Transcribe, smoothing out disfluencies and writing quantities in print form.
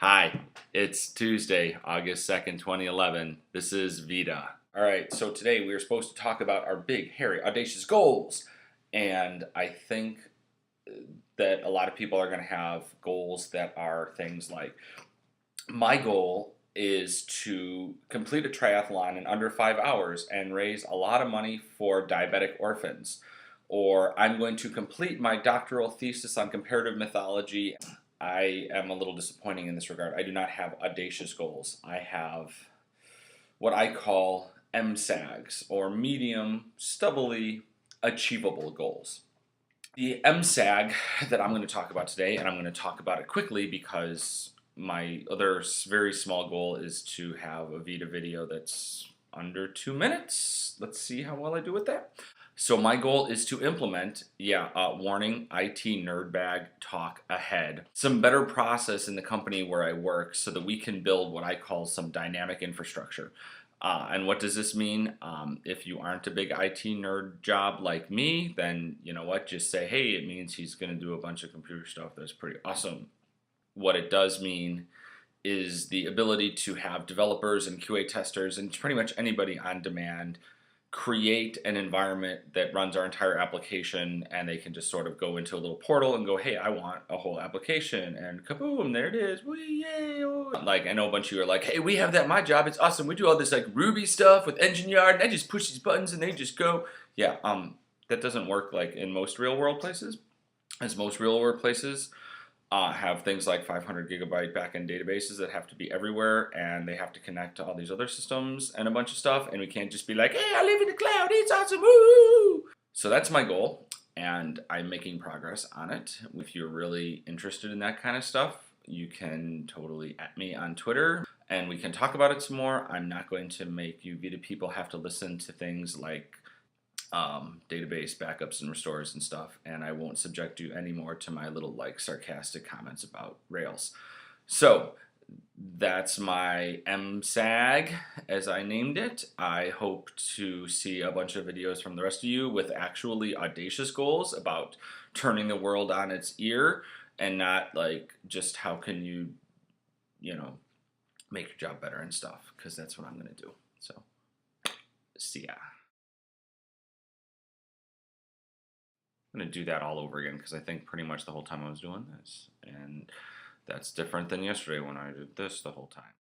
Hi, it's Tuesday, August 2nd, 2011. This is VEDA. All right, so today we are supposed to talk about our big, hairy, audacious goals. And I think that a lot of people are going to have goals that are things like my goal is to complete a triathlon in under 5 hours and raise a lot of money for diabetic orphans. Or I'm going to complete my doctoral thesis on comparative mythology. I am a little disappointing in this regard. I do not have audacious goals. I have what I call MSAGs, or medium, stubbly, achievable goals. The MSAG that I'm going to talk about today, and I'm going to talk about it quickly because my other very small goal is to have a VEDA video that's under 2 minutes. Let's see how well I do with that. So my goal is to implement, warning, IT nerd bag talk ahead, some better process in the company where I work so that we can build what I call some dynamic infrastructure. And what does this mean? If you aren't a big IT nerd job like me, then you know what, just say, hey, it means he's going to do a bunch of computer stuff that's pretty awesome. What it does mean is the ability to have developers and QA testers and pretty much anybody on demand create an environment that runs our entire application, and they can just sort of go into a little portal and go, hey, I want a whole application, and kaboom, there it is. Whee, yay, oh. Like, I know a bunch of you are like, hey, we have that in my job, it's awesome, we do all this like Ruby stuff with Engine Yard, and I just push these buttons and they just go. Yeah, that doesn't work like in most real world places, as most real world places have things like 500 gigabyte backend databases that have to be everywhere, and they have to connect to all these other systems and a bunch of stuff, and we can't just be like, hey, I live in the cloud, it's awesome, woo! So that's my goal, and I'm making progress on it. If you're really interested in that kind of stuff, you can totally at me on Twitter, and we can talk about it some more. I'm not going to make you VEDA people have to listen to things like database backups and restores and stuff, and I won't subject you anymore to my little like sarcastic comments about Rails. So that's my MSAG, as I named it. I hope to see a bunch of videos from the rest of you with actually audacious goals about turning the world on its ear, and not like just how can you make your job better and stuff, because that's what I'm going to do. So see ya. I'm going to do that all over again because I think pretty much the whole time I was doing this. And that's different than yesterday when I did this the whole time.